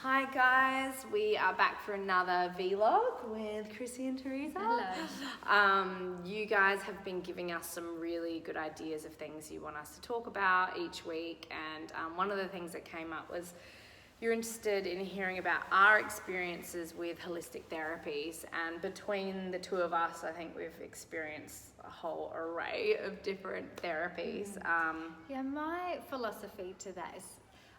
Hi guys, we are back for another vlog with Chrissy and Teresa. Hello. You guys have been giving us some really good ideas of things you want us to talk about each week, and one of the things that came up was you're interested in hearing about our experiences with holistic therapies, and between the two of us I think we've experienced a whole array of different therapies. Yeah, my philosophy to that is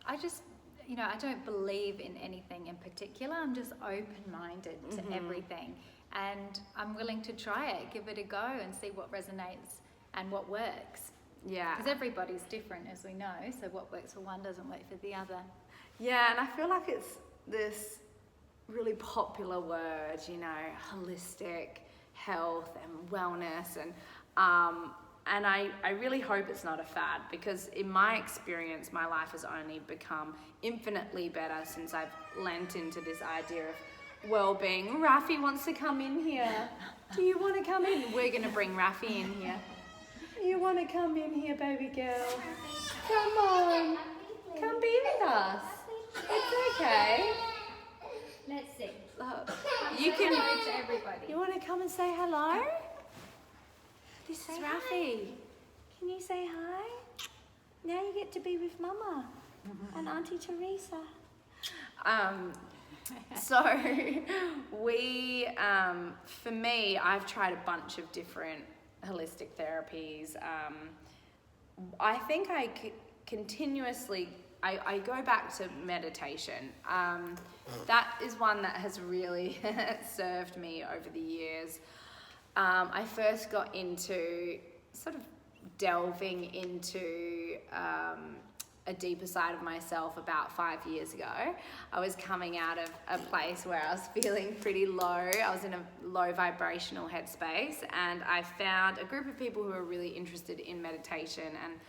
I don't believe in anything in particular. I'm just open-minded to everything, and I'm willing to try it, give it a go and see what resonates and what works. Yeah. Because everybody's different, as we know, so what works for one doesn't work for the other. Yeah, and I feel like it's this really popular word, holistic health and wellness, and I really hope it's not a fad, because in my experience, my life has only become infinitely better since I've lent into this idea of well-being. Rafi wants to come in here. Do you want to come in? We're going to bring Rafi in here. You want to come in here, baby girl? Come on. Come be with us. It's okay. Let's see. You can. Hello to everybody. You want to come and say hello? This is Rafi. Can you say hi? Now you get to be with Mama and Auntie Teresa. So we, for me, I've tried a bunch of different holistic therapies. I think I continuously, I go back to meditation. That is one that has really served me over the years. I first got into sort of delving into a deeper side of myself about 5 years ago. I was coming out of a place where I was feeling pretty low. I was in a low vibrational headspace, and I found a group of people who were really interested in meditation, and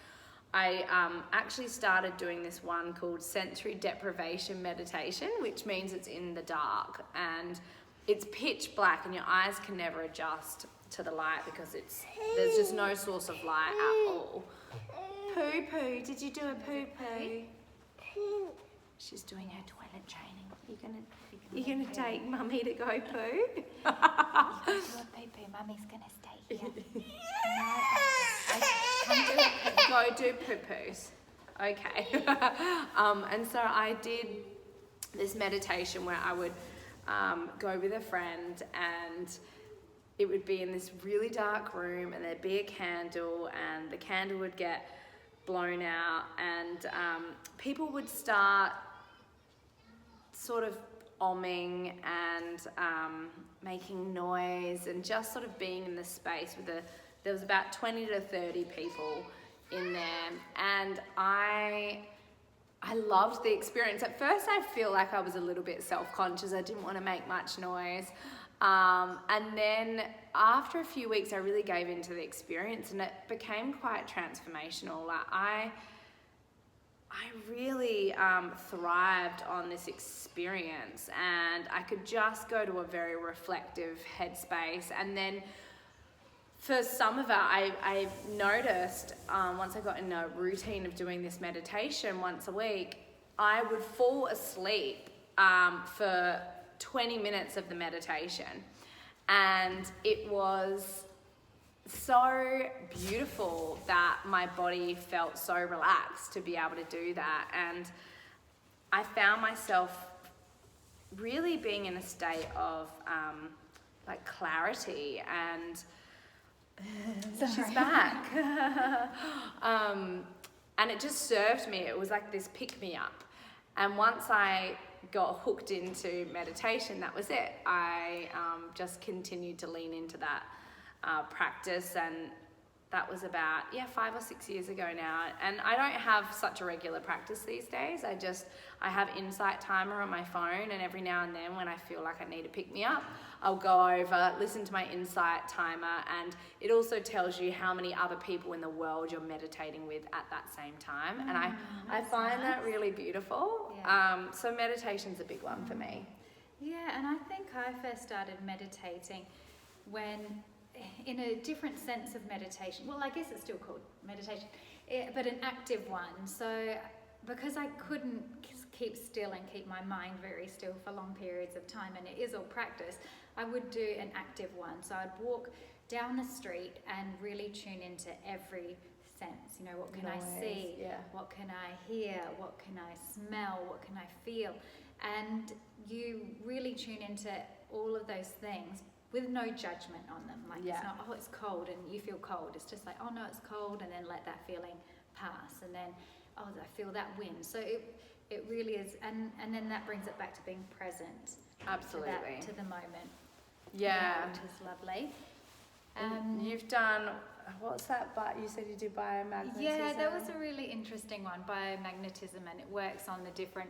I actually started doing this one called sensory deprivation meditation, which means it's in the dark and it's pitch black and your eyes can never adjust to the light because there's just no source of light at all. Poo poo, did you do a poo poo? She's doing her toilet training. You're gonna take Mummy to go poo? Do a poo-poo. Mummy's gonna stay here. Go do poo poos. Okay. And so I did this meditation where I would go with a friend, and it would be in this really dark room, and there'd be a candle, and the candle would get blown out, and people would start sort of omming and making noise and just sort of being in the space there was about 20 to 30 people in there, and I loved the experience. At first I feel like I was a little bit self-conscious. I didn't want to make much noise. And then after a few weeks I really gave into the experience, and it became quite transformational. Like I really thrived on this experience, and I could just go to a very reflective headspace. And then for some of it, I noticed once I got in a routine of doing this meditation once a week, I would fall asleep for 20 minutes of the meditation. And it was so beautiful that my body felt so relaxed to be able to do that. And I found myself really being in a state of like clarity, and she's back. And it just served me. It was like this pick-me-up. And once I got hooked into meditation, that was it. I just continued to lean into that practice, and that was about 5 or 6 years ago now. And I don't have such a regular practice these days. I have Insight Timer on my phone, and every now and then when I feel like I need to pick me up, I'll go over, listen to my Insight Timer, and it also tells you how many other people in the world you're meditating with at that same time. And I find that really beautiful. Yeah. So meditation's a big one for me. Yeah, and I think I first started meditating when, in a different sense of meditation, well, I guess it's still called meditation, but an active one. So because I couldn't keep still and keep my mind very still for long periods of time, and it is all practice, I would do an active one. So I'd walk down the street and really tune into every sense. You know, what can I see? Yeah. What can I hear? What can I smell? What can I feel? And you really tune into all of those things with no judgment on them. Like, it's not, oh, it's cold, and you feel cold. It's just like, oh no, it's cold, and then let that feeling pass. And then, oh, I feel that wind. So it really is, and then that brings it back to being present. Absolutely. To the moment. Yeah. Which is lovely. You've done, what's that? But you said you do biomagnetism. Yeah, that was a really interesting one, biomagnetism, and it works on the different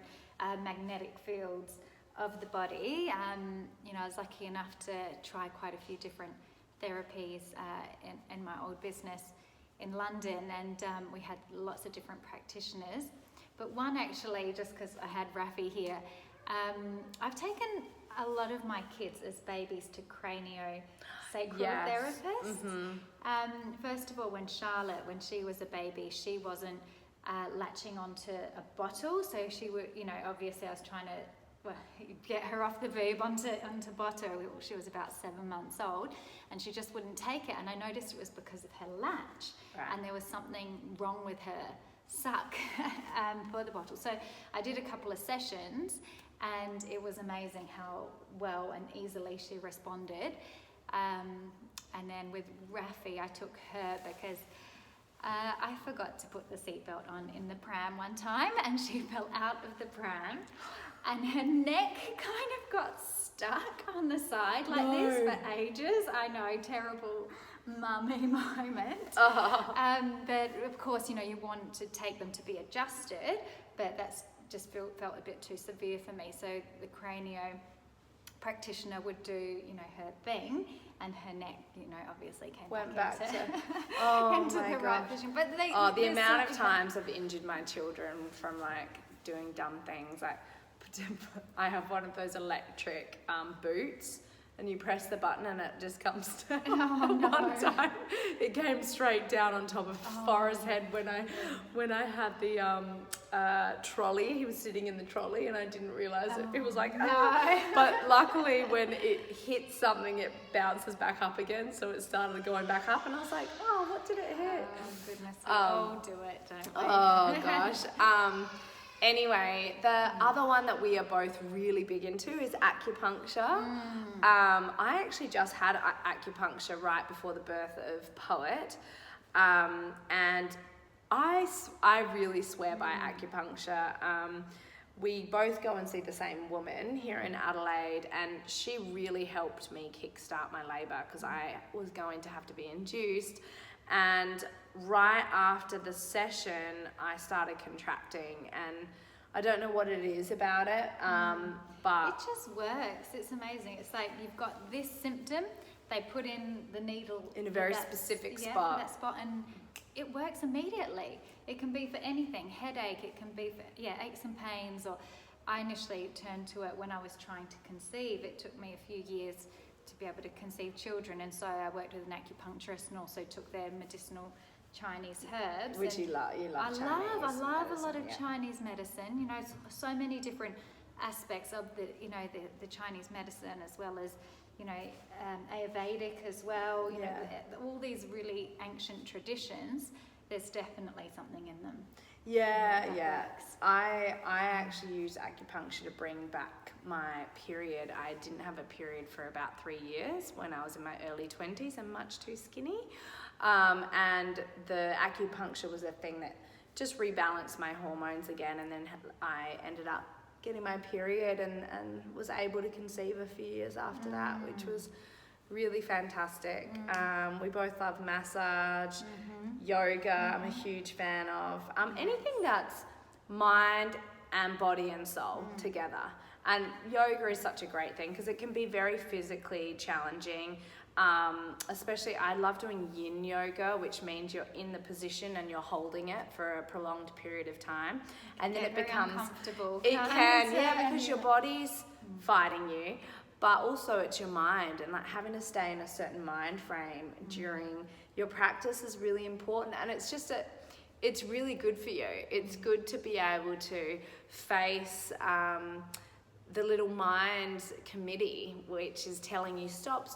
magnetic fields of the body. You know, I was lucky enough to try quite a few different therapies in my old business in London, and we had lots of different practitioners. But one actually, just because I had Rafi here, I've taken a lot of my kids as babies to Cranial sacral therapists. First of all, when Charlotte, when she was a baby, she wasn't latching onto a bottle, so she would, you know, obviously I was trying to get her off the boob onto bottle. She was about 7 months old, and she just wouldn't take it, and I noticed it was because of her latch, and there was something wrong with her suck for the bottle. So I did a couple of sessions, and it was amazing how well and easily she responded. And then with Rafi, I took her because I forgot to put the seatbelt on in the pram one time, and she fell out of the pram, and her neck kind of got stuck on the side like this for ages. I know, terrible mummy moment. But of course, you know, you want to take them to be adjusted, but that's just felt a bit too severe for me. So the Cranial practitioner would do, you know, her thing, and her neck, you know, obviously went back into the right position. But the amount of times I've injured my children from like doing dumb things. Like, I have one of those electric boots, and you press the button and it just comes down. One time it came straight down on top of Forrest's head when I had the trolley. He was sitting in the trolley, and I didn't realise it. It was like, But luckily when it hits something, it bounces back up again, so it started going back up, and I was like, oh, what did it hit? Oh goodness, we all do it, don't we? Oh gosh. Anyway, the other one that we are both really big into is acupuncture. I actually just had acupuncture right before the birth of Poet, and I really swear by acupuncture. We both go and see the same woman here in Adelaide, and she really helped me kickstart my labour because I was going to have to be induced. And right after the session, I started contracting, and I don't know what it is about it, but it just works. It's amazing. It's like you've got this symptom, they put in the needle in a very specific spot. That spot, and it works immediately. It can be for anything, headache. It can be for aches and pains. Or I initially turned to it when I was trying to conceive. It took me a few years to be able to conceive children, and so I worked with an acupuncturist and also took their medicinal Chinese herbs. Which you love. I love a lot of Chinese medicine. You know, so many different aspects of the Chinese medicine, as well as, you know, Ayurvedic as well. You know, all these really ancient traditions. There's definitely something in them. Yeah. I actually use acupuncture to bring back my period. I didn't have a period for about 3 years when I was in my early 20s and much too skinny. And the acupuncture was a thing that just rebalanced my hormones again, and then I ended up getting my period and was able to conceive a few years after that, which was really fantastic. We both love massage, yoga. I'm a huge fan of anything that's mind and body and soul together. And yoga is such a great thing because it can be very physically challenging. Especially, I love doing yin yoga, which means you're in the position and you're holding it for a prolonged period of time, and then it becomes uncomfortable. It can, because your body's fighting you, but also it's your mind, and like having to stay in a certain mind frame during your practice is really important. And it's just it's really good for you. It's good to be able to face the little mind committee, which is telling you, stop,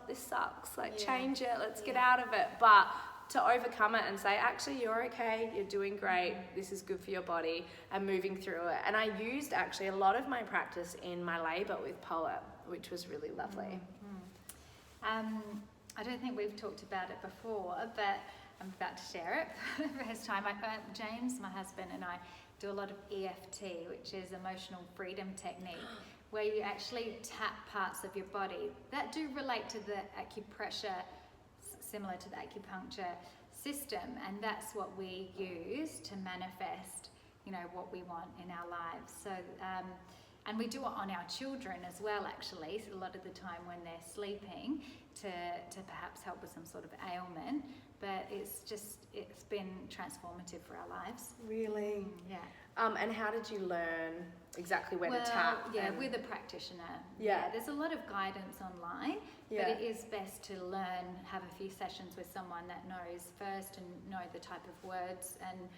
this sucks, like change it, let's get out of it. But to overcome it and say, actually, you're okay, you're doing great, this is good for your body, and moving through it. And I used actually a lot of my practice in my labour with Poet, which was really lovely. I don't think we've talked about it before, but I'm about to share it for the first time. James, my husband, and I do a lot of EFT, which is emotional freedom technique, where you actually tap parts of your body that do relate to the acupressure, similar to the acupuncture system, and that's what we use to manifest, what we want in our lives. So, and we do it on our children as well, actually, so a lot of the time when they're sleeping, to perhaps help with some sort of ailment. But it's been transformative for our lives. Really? Yeah. And how did you learn exactly when to tap? Yeah, with a practitioner. Yeah. There's a lot of guidance online, but it is best to learn, have a few sessions with someone that knows first and know the type of words and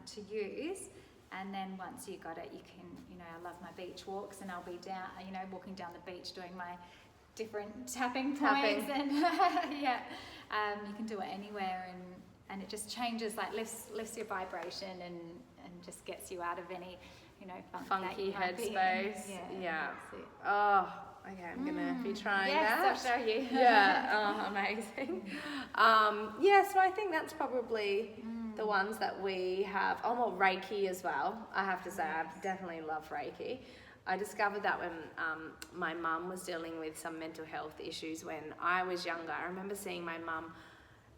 to use. And then once you got it, you can, I love my beach walks, and I'll be down, walking down the beach doing my different tapping points. And you can do it anywhere, and it just changes, like lifts your vibration and just gets you out of any, funky headspace. Yeah. Oh, okay, I'm gonna be trying that. Yes, I'll show you. Yeah, amazing. So I think that's probably the ones that we have. Oh, well, Reiki as well. I have to say, I definitely love Reiki. I discovered that when my mum was dealing with some mental health issues when I was younger. I remember seeing my mum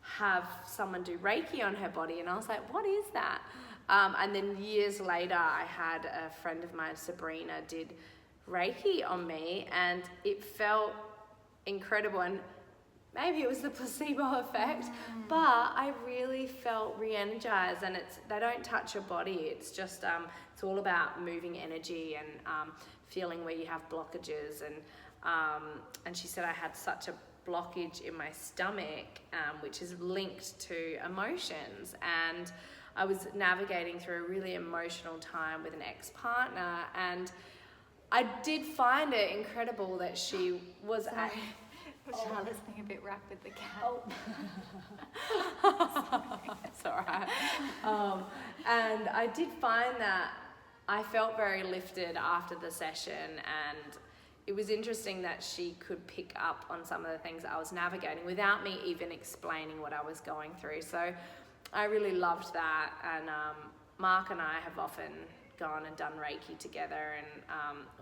have someone do Reiki on her body, and I was like, what is that? And then years later, I had a friend of mine, Sabrina, did Reiki on me, and it felt incredible. And maybe it was the placebo effect, but I really felt re-energized. And they don't touch your body. It's just it's all about moving energy and feeling where you have blockages. And she said I had such a blockage in my stomach, which is linked to emotions. And I was navigating through a really emotional time with an ex-partner, and I did find it incredible that she was Charlotte's being a bit rough with the cat. It's all right. And I did find that I felt very lifted after the session, and it was interesting that she could pick up on some of the things that I was navigating without me even explaining what I was going through. So I really loved that, and Mark and I have often gone and done Reiki together, and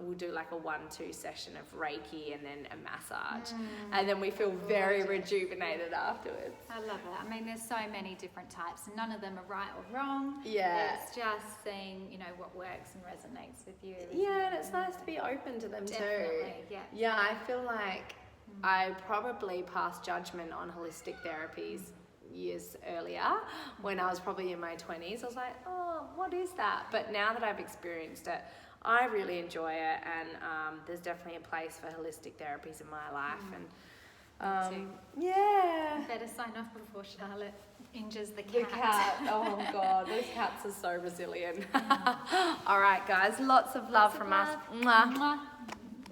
we'll do like a 1-2 session of Reiki and then a massage, and then we feel very rejuvenated afterwards. I love it. I mean, there's so many different types, and none of them are right or wrong. Yeah. It's just seeing, what works and resonates with you. Yeah, and it's nice to be open to them Definitely, too. yeah. Yeah, I feel like I probably passed judgment on holistic therapies years earlier when I was probably in my 20s. I was like, oh, what is that? But now that I've experienced it, I really enjoy it, and there's definitely a place for holistic therapies in my life. And yeah. Better sign off before Charlotte injures the cat. The cat. Oh God, those cats are so resilient. All right, guys, lots of love from us. Mwah. Mwah.